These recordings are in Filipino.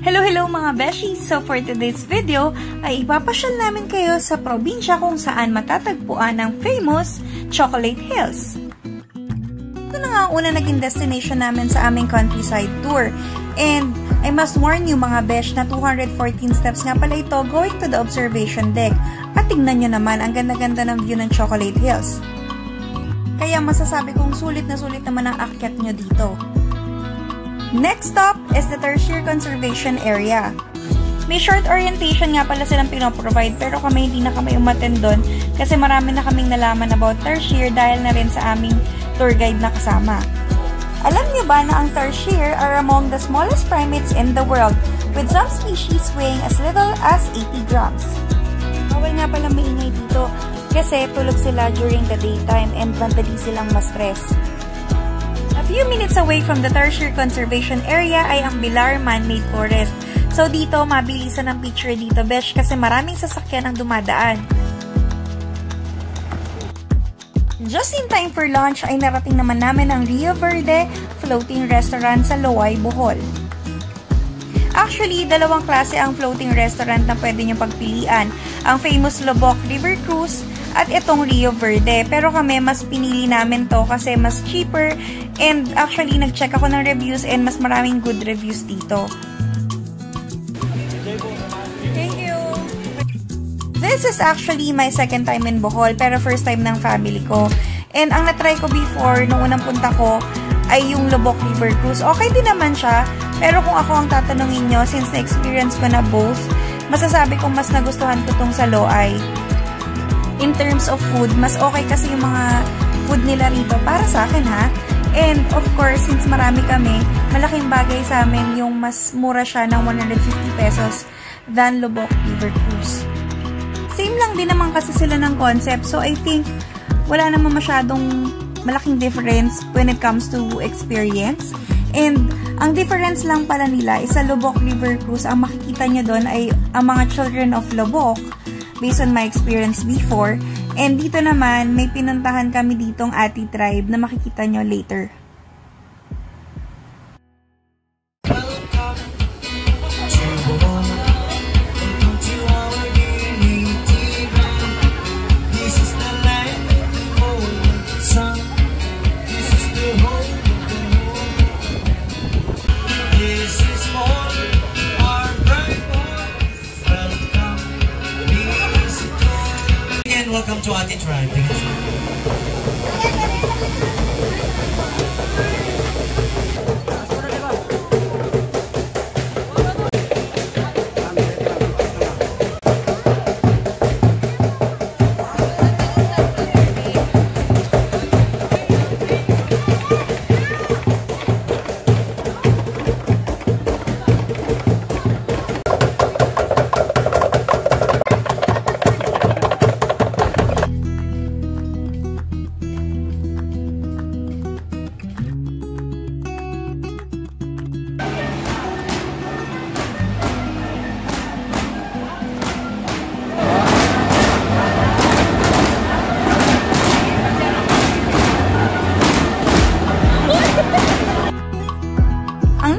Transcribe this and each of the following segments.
Hello mga beshies! So for today's video ay ipapasyal namin kayo sa probinsya kung saan matatagpuan ang famous Chocolate Hills. Ito na nga ang una naging destination namin sa aming countryside tour. And I must warn you mga besh na 214 steps nga pala ito going to the observation deck. At tingnan nyo naman ang ganda-ganda ng view ng Chocolate Hills. Kaya masasabi kong sulit naman ang akyat nyo dito. Next stop is the Tertiary Conservation Area. May short orientation nga pala silang pinoprovide pero kami hindi na kami umattend doon kasi marami na kaming nalaman about Tertiary dahil na rin sa aming tour guide na kasama. Alam niyo ba na ang Tertiary are among the smallest primates in the world with some species weighing as little as 80 grams. Bawal nga pala maingay dito kasi tulog sila during the daytime and madali silang ma-stress. A few minutes away from the Tertiary Conservation Area ay ang Bilar Man-Made Forest. So dito, mabilisan ang picture dito, besh, kasi maraming sasakyan ang dumadaan. Just in time for lunch ay narating naman namin ang Rio Verde Floating Restaurant sa Loay, Bohol. Actually, dalawang klase ang floating restaurant na pwede nyo pagpilian. Ang famous Lobok River Cruise at itong Rio Verde. Pero kami, mas pinili namin to kasi mas cheaper and actually, nag-check ako ng reviews and mas maraming good reviews dito. Thank you! This is actually my second time in Bohol pero first time ng family ko. And ang natry ko before, nung unang punta ko, ay yung Lobok River Cruise. Okay din naman siya, pero kung ako ang tatanungin nyo, since na-experience ko na both, masasabi kong mas nagustuhan ko tong sa Loay. In terms of food, mas okay kasi yung mga food nila rito para sa akin ha. And of course, since marami kami, malaking bagay sa amin yung mas mura siya ng 150 pesos than Lobok River Cruise. Same lang din naman kasi sila ng concept, so I think wala naman masyadong malaking difference when it comes to experience. And ang difference lang pala nila is sa Lobok River Cruise, ang makikita nyo doon ay ang mga children of Lobok based on my experience before. And dito naman, may pinuntahan kami ditong Ati Tribe na makikita nyo later. Welcome to Ati Tribe.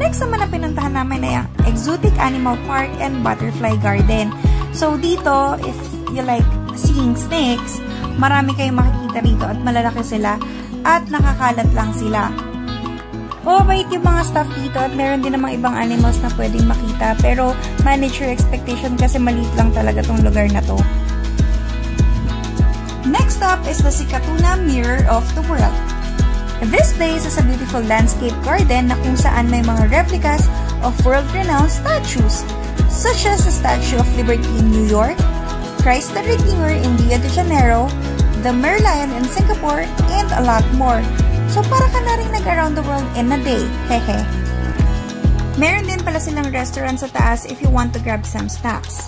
Next naman na pinuntahan namin ay ang Exotic Animal Park and Butterfly Garden. So dito, if you like seeing snakes, marami kayong makikita rito at malalaki sila at nakakalat lang sila. Mabait yung mga staff dito at meron din namang ibang animals na pwedeng makita pero manage your expectation kasi maliit lang talaga tong lugar na to. Next up is the Sikatuna Mirror of the World. This place is a beautiful landscape garden na kung saan may mga replicas of world-renowned statues, such as the Statue of Liberty in New York, Christ the Redeemer in Rio de Janeiro, the Merlion in Singapore, and a lot more. So para ka na rin nag-around the world in a day, hehe. Meron din pala silang restaurant sa taas if you want to grab some snacks.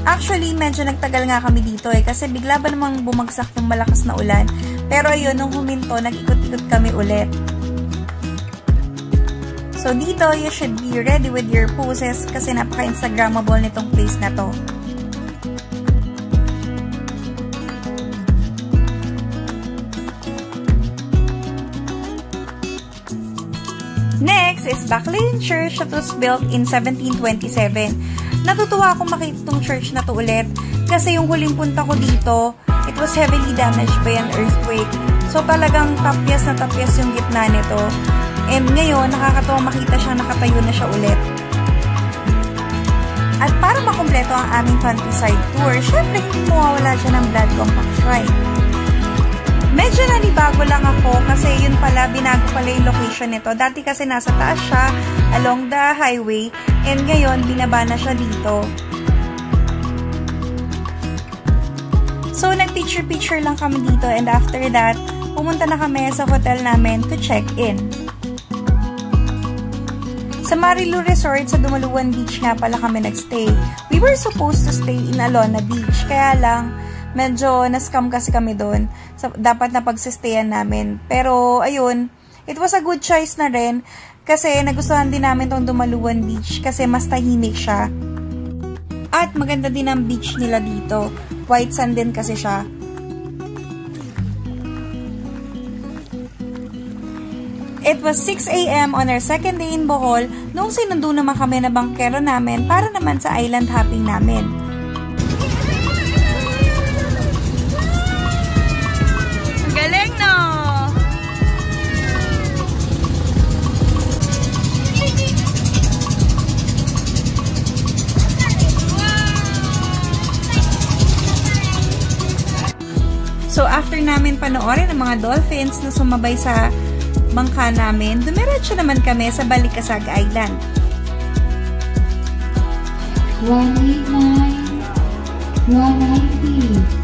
Actually, medyo nagtagal nga kami dito kasi bigla ba namang bumagsak yung malakas na ulan. Pero ayun, nung huminto, nag-ikot-ikot kami ulit. So dito, you should be ready with your poses kasi napaka-instagrammable nitong place na to. Next is Baclaran Church that was built in 1727. Natutuwa akong makita itong church na to ulit kasi yung huling punta ko dito, it was heavily damaged by an earthquake. So talagang tapyas na tapyas yung gitna nito. And ngayon, nakakatawa makita siyang nakatayo na siya ulit. At para makumpleto ang aming countryside tour, syempre hindi mawawala siya ng Blood Compact Shrine. Medyo nanibago lang ako kasi yun pala, binago pala yung location nito. Dati kasi nasa taas siya, along the highway, and ngayon, binaba na siya dito. So, nag-picture-picture lang kami dito, and after that, pumunta na kami sa hotel namin to check-in. Sa Marilu Resort, sa Dumaluan Beach nga pala kami nagstay. We were supposed to stay in Alona Beach, kaya lang, medyo na-scam kasi kami doon. So, dapat na pagsistayan namin. Pero, ayun, it was a good choice na rin kasi nagustuhan din namin tong Dumaluan Beach kasi mas tahimik siya. At maganda din ang beach nila dito. White sand din kasi siya. It was 6 AM on our second day in Bohol nung sinundo naman kami na bangkero namin para naman sa island hopping namin. Galing, no? So, after namin panoorin ang mga dolphins na sumabay sa bangka namin, dumiretso naman kami sa Balikasag Island. 189, 190.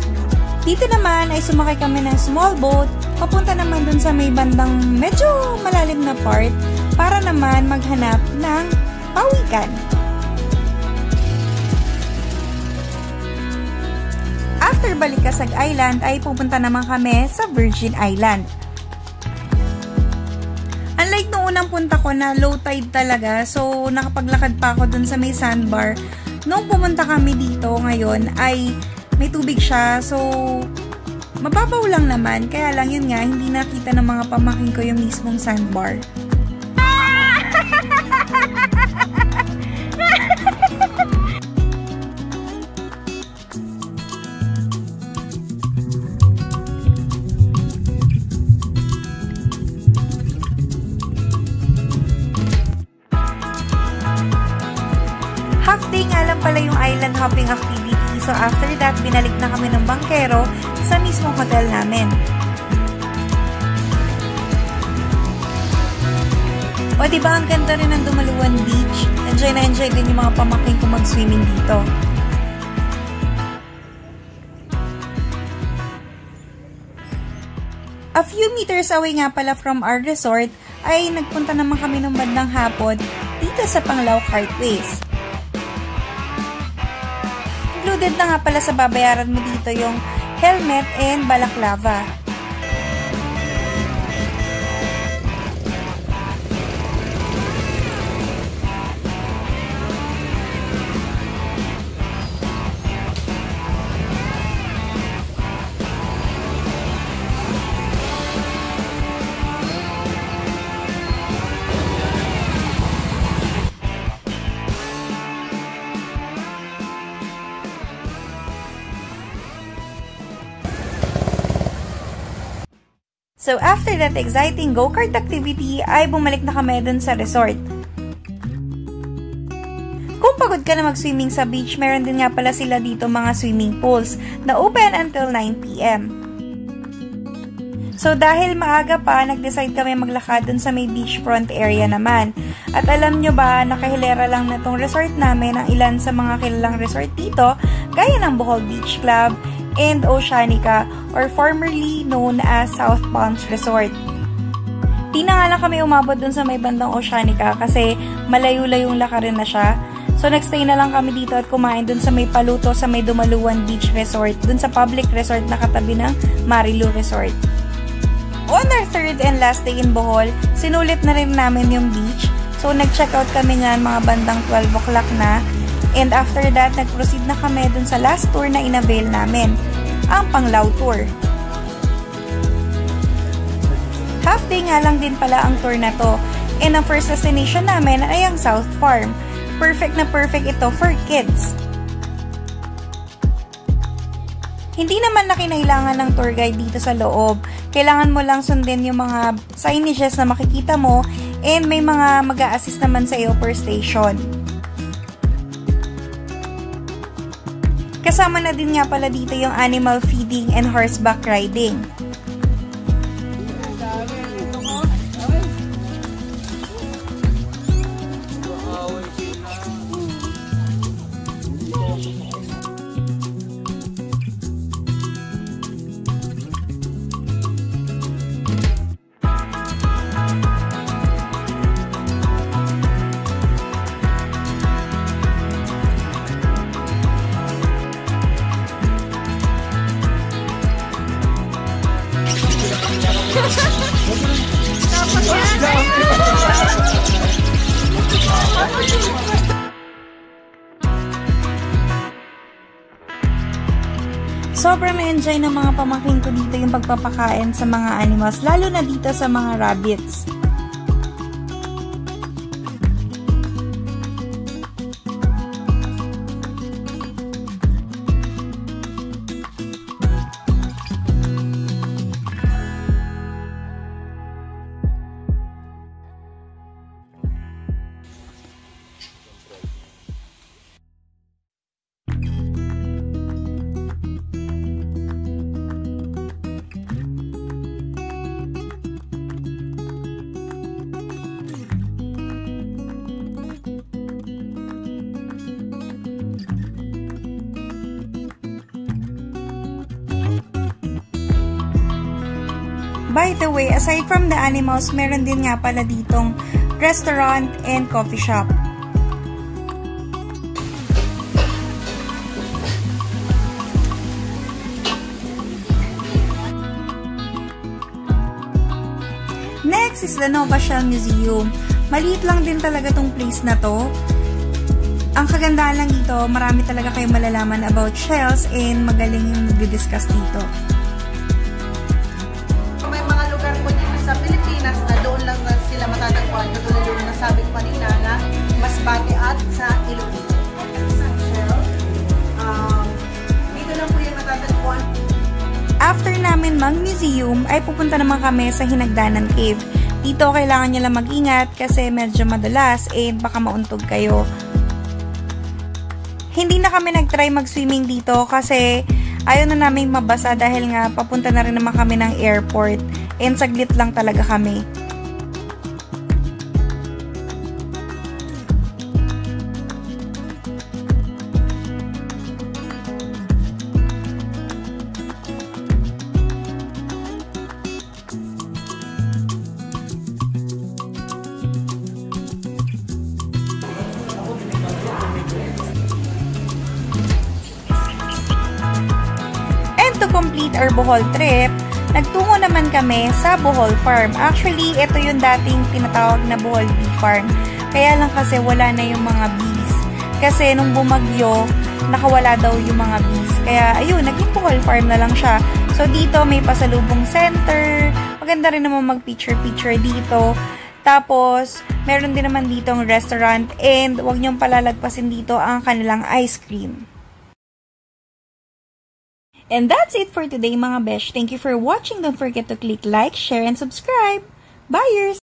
Dito naman ay sumakay kami ng small boat, papunta naman dun sa may bandang medyo malalim na part para naman maghanap ng pawikan. After Balikasag Island ay pupunta naman kami sa Virgin Island. Unlike nung unang punta ko na low tide talaga, so nakapaglakad pa ako dun sa may sandbar. Nung pumunta kami dito ngayon ay may tubig siya, so mababaw lang naman. Kaya lang yun nga, hindi nakita ng mga pamangkin ko yung mismong sandbar. Half day nga lang pala yung island hopping activity. So after that, binalik na kami ng bangkero sa mismong hotel namin. O diba ang ganda rin ng Dumaluan Beach? Enjoy na enjoy din yung mga pamangkin ko mag-swimming dito. A few meters away nga pala from our resort ay nagpunta naman kami ng bandang hapon dito sa Panglao Cartways. Included na nga pala sa babayaran mo dito yung helmet and balaklava. So, after that exciting go-kart activity, ay bumalik na kami dun sa resort. Kung pagod ka na mag-swimming sa beach, meron din nga pala sila dito mga swimming pools na open until 9 PM. So, dahil maaga pa, nag-decide kami maglakad dun sa may beachfront area naman. At alam nyo ba, nakahilera lang na tong resort namin ang ilan sa mga kilalang resort dito, gaya ng Bohol Beach Club and Oceanica, or formerly known as South Palms Resort. Di na nga lang kami umabot dun sa may bandang Oceanica kasi malayo-layong lakarin na siya. So, nagstay na lang kami dito at kumain dun sa may Paluto sa may Dumaluan Beach Resort, dun sa public resort na katabi ng Marilu Resort. On our third and last day in Bohol, sinulit na rin namin yung beach. So, nag-check out kami nga mga bandang 12 o'clock na. And after that, nag-proceed na kami dun sa last tour na in-avail namin, ang Panglao Tour. Half day nga lang din pala ang tour na to. And ang first destination namin ay ang South Farm. Perfect na perfect ito for kids. Hindi naman na kinailangan ng tour guide dito sa loob. Kailangan mo lang sundin yung mga signages na makikita mo and may mga mag-a-assist naman sa iyo per station. Kasama na din nga pala dito yung animal feeding and horseback riding. Sobrang na-enjoy ng mga pamangkin ko dito yung pagpapakain sa mga animals, lalo na dito sa mga rabbits. By the way, aside from the animals, meron din nga pala ditong restaurant and coffee shop. Next is the Nova Shell Museum. Maliit lang din talaga tong place na to. Ang kagandahan lang dito, marami talaga kayong malalaman about shells and magaling yung nag-discuss dito. Sa Pilipinas na doon lang na sila matatagpuan, katulad yung nasabi ko kanina na Masbate at sa Iloilo. Dito lang po yung matatagpuan. After namin mag-museum, ay pupunta naman kami sa Hinagdanan Cave. Dito kailangan nyo lang mag-ingat kasi medyo madulas and baka mauntog kayo. Hindi na kami nag-try mag-swimming dito kasi ayaw na namin mabasa dahil nga papunta na rin naman kami ng airport. And saglit lang talaga kami. And to complete our Bohol trip, nagtungo naman kami sa Bohol Farm. Actually, ito yung dating tinatawag na Bohol Bee Farm. Kaya lang kasi wala na yung mga bees. Kasi nung bumagyo, nakawala daw yung mga bees. Kaya ayun, naging Bohol Farm na lang siya. So dito may pasalubong center. Maganda rin naman mag-picture-picture dito. Tapos, meron din naman dito ang restaurant. And huwag niyong palalagpasin dito ang kanilang ice cream. And that's it for today mga besh. Thank you for watching. Don't forget to click like, share, and subscribe. Bye!